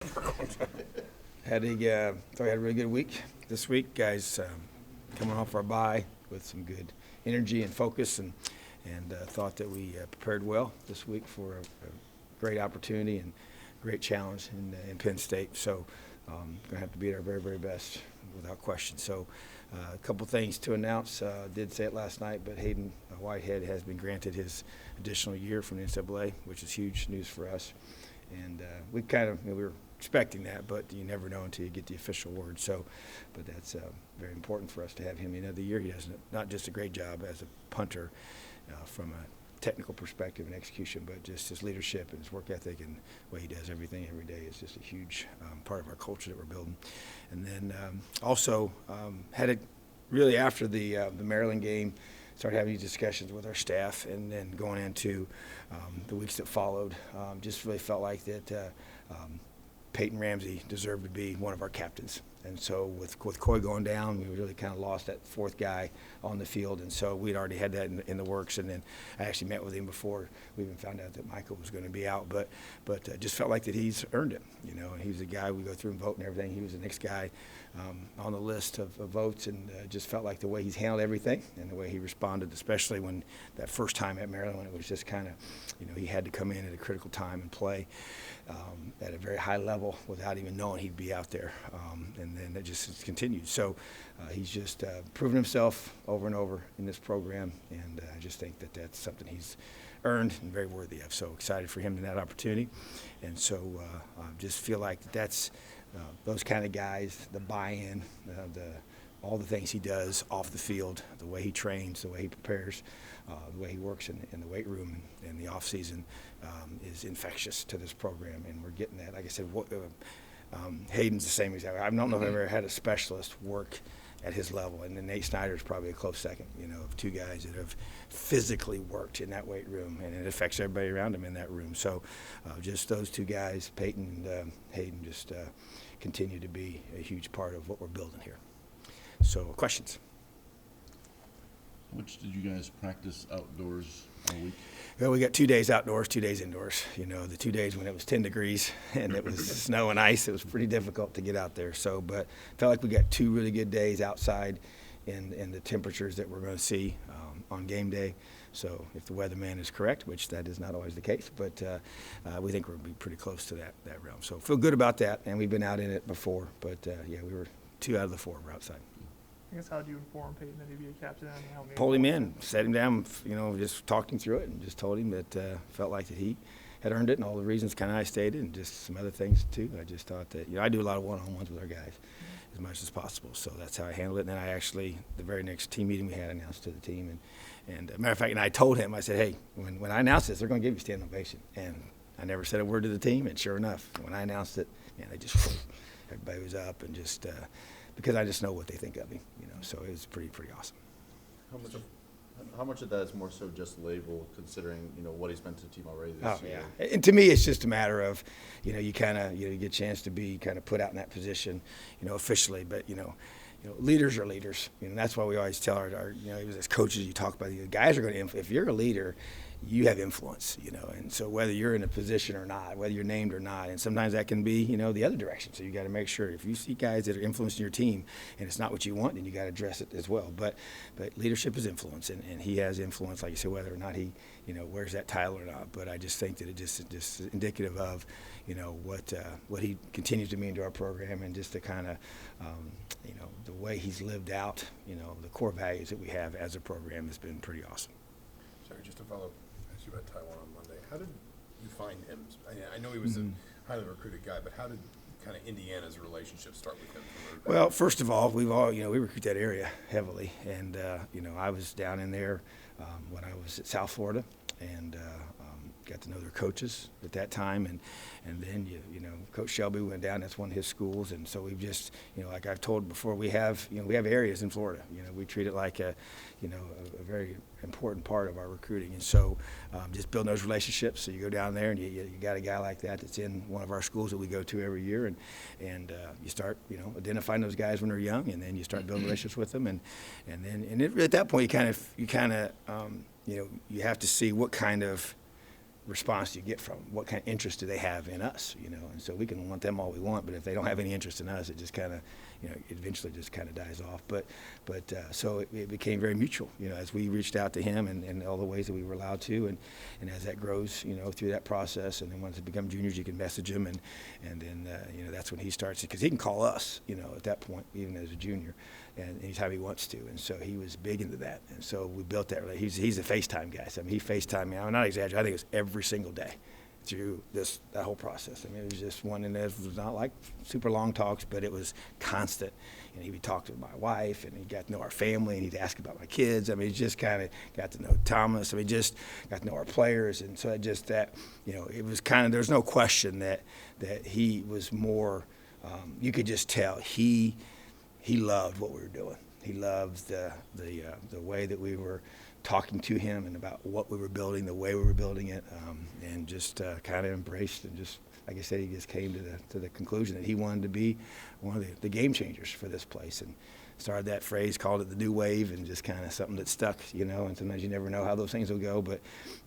Thought we had a really good week this week, guys. Coming off our bye with some good energy and focus, and thought that we prepared well this week for a great opportunity and great challenge in Penn State. So, gonna have to be at our very, very best without question. So, a couple things to announce. Did say it last night, but Hayden Whitehead has been granted his additional year from the NCAA, which is huge news for us. And we kind of, we were expecting that, but you never know until you get the official word. So, but that's very important for us to have him another year. He does not just a great job as a punter from a technical perspective and execution, but just his leadership and his work ethic and the way he does everything every day is just a huge part of our culture that we're building. And then also had it really after the Maryland game, started having these discussions with our staff, and then going into the weeks that followed, just really felt like that Peyton Ramsey deserved to be one of our captains. And so with Coy going down, we really kind of lost that fourth guy on the field. And so we'd already had that in the works. And then I actually met with him before we even found out that Michael was going to be out. But just felt like that he's earned it, you know. And he's the guy we go through and vote and everything. He was the next guy on the list of votes, and just felt like the way he's handled everything and the way he responded, especially when that first time at Maryland, when it was just kind of, you know, he had to come in at a critical time and play at a very high level without even knowing he'd be out there. And then it just continued. So he's just proven himself over and over in this program, and I just think that that's something he's earned and very worthy of. So excited for him in that opportunity. And so I just feel like that's those kind of guys, the buy-in, all the things he does off the field, the way he trains, the way he prepares, the way he works in the weight room in the off season is infectious to this program, and we're getting that. Like I said, Hayden's the same exactly. I don't know if I've ever had a specialist work at his level, and then Nate Snyder is probably a close second, you know, of two guys that have physically worked in that weight room, and it affects everybody around him in that room. So just those two guys, Peyton and Hayden, just continue to be a huge part of what we're building here. So questions? How much did you guys practice outdoors all week? Well, we got 2 days outdoors, 2 days indoors. You know, the 2 days when it was 10 degrees and it was snow and ice, it was pretty difficult to get out there. So, but felt like we got 2 really good days outside in the temperatures that we're going to see on game day. So if the weatherman is correct, which that is not always the case, but we think we're going to be pretty close to that realm. So feel good about that, and we've been out in it before. But, yeah, we were 2 out of the 4 were outside. I guess how did you inform Peyton that he'd be a captain? And how many Pulled him in, sat him down, you know, just talked him through it, and just told him that felt like that he had earned it, and all the reasons kind of I stated, and just some other things too. I just thought that, you know, I do a lot of one-on-ones with our guys as much as possible, so that's how I handled it. And then I actually, the very next team meeting we had, announced to the team, and matter of fact, and I told him, I said, hey, when I announce this, they're going to give you standing ovation. And I never said a word to the team, and sure enough, when I announced it, man, they just everybody was up, and just because I just know what they think of me, you know. So it was pretty awesome. How much of that is more so just label, considering, you know, what he's meant to the team already this year? Yeah. And to me, it's just a matter of, you know, you kind of, you know, you get a chance to be kind of put out in that position, you know, officially. But you know, leaders are leaders. You know, that's why we always tell our you know, as coaches, you talk about, the guys are going to, if you're a leader, you have influence, you know, and so whether you're in a position or not, whether you're named or not, and sometimes that can be, you know, the other direction. So you got to make sure if you see guys that are influencing your team and it's not what you want, then you got to address it as well. But leadership is influence, and he has influence, like you said, whether or not he, you know, wears that title or not. But I just think that it just is indicative of, you know, what he continues to mean to our program, and just the kind of, you know, the way he's lived out, you know, the core values that we have as a program has been pretty awesome. Sorry, just to follow up, as you had Taiwan on Monday, how did you find him? I know he was a highly recruited guy, but how did kind of Indiana's relationship start with him? Well, first of all, we recruit that area heavily, and you know, I was down in there when I was at South Florida, and got to know their coaches at that time, and then you know, Coach Shelby went down. That's one of his schools, and so we've just, you know, like I've told before, we have areas in Florida. You know, we treat it like a very important part of our recruiting, and so just building those relationships. So you go down there and you got a guy like that that's in one of our schools that we go to every year, and you start, you know, identifying those guys when they're young, and then you start building relationships with them, and at that point you kind of you know, you have to see what kind of response do you get from them? What kind of interest do they have in us, you know? And so we can want them all we want, but if they don't have any interest in us, it just kind of, you know, eventually just kind of dies off. So it became very mutual, you know, as we reached out to him and all the ways that we were allowed to, and as that grows, you know, through that process, and then once they become juniors, you can message him, and then you know, that's when he starts, because he can call us, you know, at that point, even as a junior, and anytime he wants to, and so he was big into that, and so we built that relationship. He's a FaceTime guy. So, I mean, he FaceTimed me. I'm not exaggerating. I think it was every single day through that whole process. I mean, it was just one, and it was not like super long talks, but it was constant. And he would talk to my wife, and he got to know our family, and he'd ask about my kids. I mean, he just kind of got to know Thomas. I mean, just got to know our players, and so just that, you know, it was kind of, there's no question that he was more. You could just tell he loved what we were doing. He loved the way that we were talking to him and about what we were building, the way we were building it, and just kind of embraced, and just, like I said, he just came to the conclusion that he wanted to be one of the game changers for this place, and started that phrase, called it the new wave, and just kind of something that stuck, you know. And sometimes you never know how those things will go, but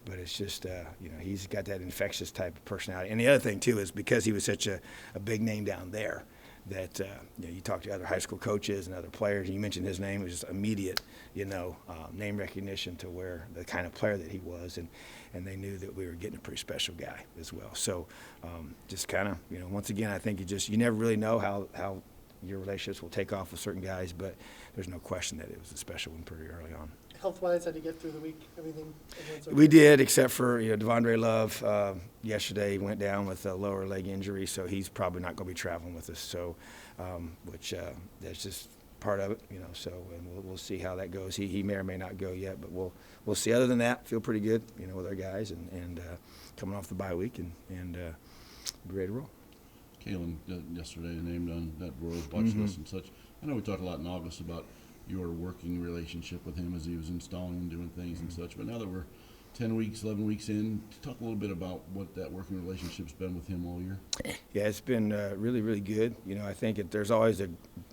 it's just, you know, he's got that infectious type of personality. And the other thing too is because he was such a big name down there, that you know, you talk to other high school coaches and other players, and you mentioned his name, it was just immediate, you know, name recognition to where the kind of player that he was, and they knew that we were getting a pretty special guy as well. So just kind of, you know, once again, I think you never really know how your relationships will take off with certain guys, but there's no question that it was a special one pretty early on. Health-wise, how did you get through the week? Everything okay? We did, except for, you know, Devondre Love yesterday went down with a lower leg injury, so he's probably not going to be traveling with us. So, which that's just part of it, you know. So, and we'll see how that goes. He may or may not go yet, but we'll see. Other than that, feel pretty good, you know, with our guys, and coming off the bye week, and be ready to roll. Kalen yesterday named on that Royal watch list and such. I know we talked a lot in August about your working relationship with him as he was installing and doing things and such, but now that we're 10 weeks, 11 weeks in, talk a little bit about what that working relationship's been with him all year. Yeah, it's been really, really good. You know, I think there's always a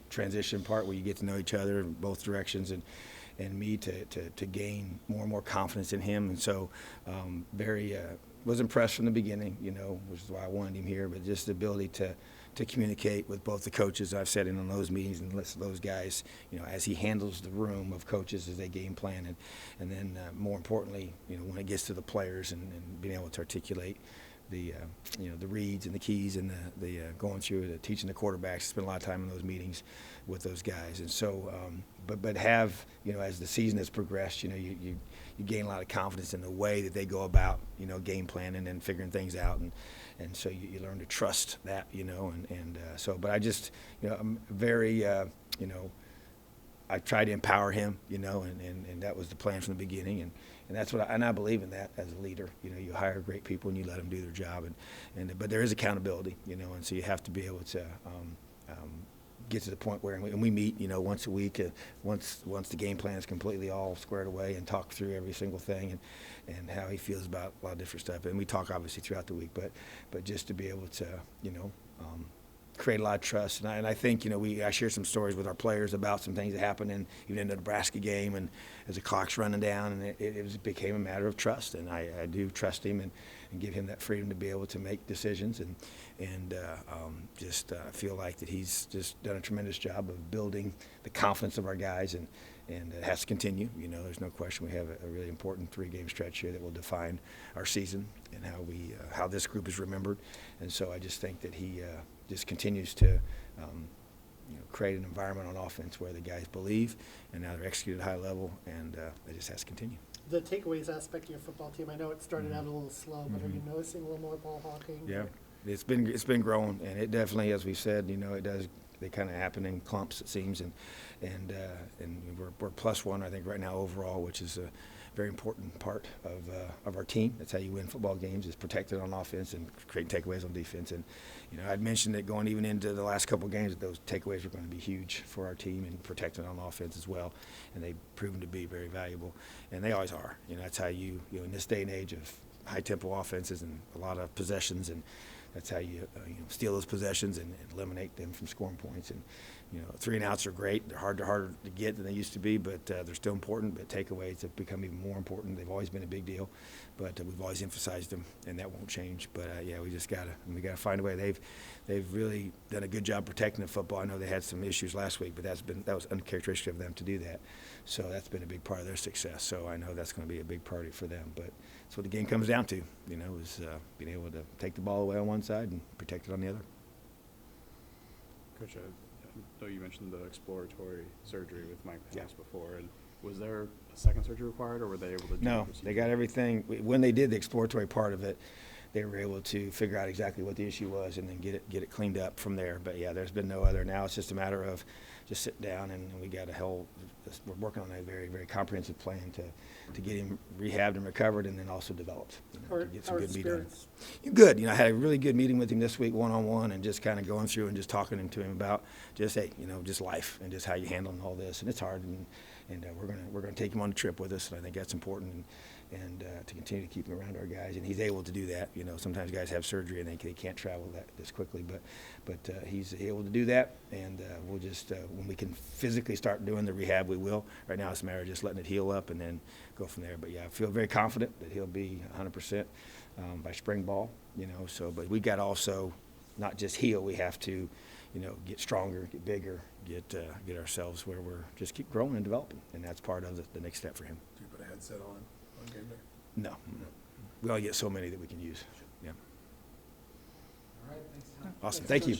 transition part where you get to know each other in both directions, and me to gain more and more confidence in him. And so was impressed from the beginning, you know, which is why I wanted him here, but just the ability to communicate with both the coaches I've sat in on those meetings and listen to those guys, you know, as he handles the room of coaches as they game plan, and then more importantly, you know, when it gets to the players and being able to articulate the you know, the reads and the keys and the going through the teaching the quarterbacks. Spend a lot of time in those meetings with those guys, and so but have, you know, as the season has progressed, you know, you gain a lot of confidence in the way that they go about, you know, game planning and figuring things out, and so you learn to trust that, you know, and so, but I just, you know, I'm very, you know, I try to empower him, you know, and that was the plan from the beginning, and that's what I believe in that as a leader. You know, you hire great people and you let them do their job, but there is accountability, you know, and so you have to be able to get to the point where, and we meet, you know, once a week, once the game plan is completely all squared away, and talk through every single thing and how he feels about a lot of different stuff. And we talk obviously throughout the week, but just to be able to, you know, create a lot of trust. And I think, you know, I share some stories with our players about some things that happened even in the Nebraska game, and as the clock's running down, and it became a matter of trust. And I do trust him and give him that freedom to be able to make decisions, and just feel like that he's just done a tremendous job of building the confidence of our guys, and it has to continue. You know, there's no question we have a really important 3-game stretch here that will define our season and how this group is remembered. And so I just think that he just continues to you know, create an environment on offense where the guys believe, and now they're executing at a high level, and it just has to continue. The takeaways aspect of your football team, I know it started out a little slow, but are you noticing a little more ball hawking? Yeah, it's been growing, and it definitely, as we said, you know, it does. They kind of happen in clumps, it seems, and we're +1, I think, right now overall, which is a very important part of our team. That's how you win football games, is protected on offense and creating takeaways on defense. And you know, I'd mentioned that going even into the last couple of games, that those takeaways were going to be huge for our team, and protected on offense as well. And they've proven to be very valuable, and they always are. You know, that's how you know, in this day and age of high tempo offenses and a lot of possessions, and that's how you steal those possessions and eliminate them from scoring points. And 3 and outs are great. They're harder to get than they used to be, but they're still important. But takeaways have become even more important. They've always been a big deal, but we've always emphasized them, and that won't change. But yeah, we gotta find a way. They've really done a good job protecting the football. I know they had some issues last week, but that was uncharacteristic of them to do that. So that's been a big part of their success. So I know that's going to be a big priority for them. But that's what the game comes down to, is being able to take the ball away on one side and protect it on the other. Coach, I know you mentioned the exploratory surgery with Mike Penn Yeah. before, and was there a second surgery required, or were they able to do No, the procedure? they got everything. When they did the exploratory part of it, they were able to figure out exactly what the issue was and then get it cleaned up from there. But yeah, there's been no other. Now it's just a matter of just sitting down, and we got we're working on a very, very comprehensive plan to get him rehabbed and recovered, and then also developed. To get some Our good meat on him. spirits. Good. I had a really good meeting with him this week, one-on-one, and just kind of going through and just talking to him about just just life and just how you handling all this. And it's hard, and we're gonna take him on a trip with us, and I think that's important, and to continue to keep him around our guys. And he's able to do that. Sometimes guys have surgery and they can't travel this quickly, but he's able to do that. And we'll just when we can physically start doing the rehab, we will. Right now, it's a matter of just letting it heal up and then go from there. But yeah, I feel very confident that he'll be 100% by spring ball. So, but we got also not just heal. We have to, get stronger, get bigger, get ourselves where we're just keep growing and developing, and that's part of the next step for him. Do you put a headset on game day? No, we only get so many that we can use. Yeah. All right, thanks, Tom. Awesome. Thank you.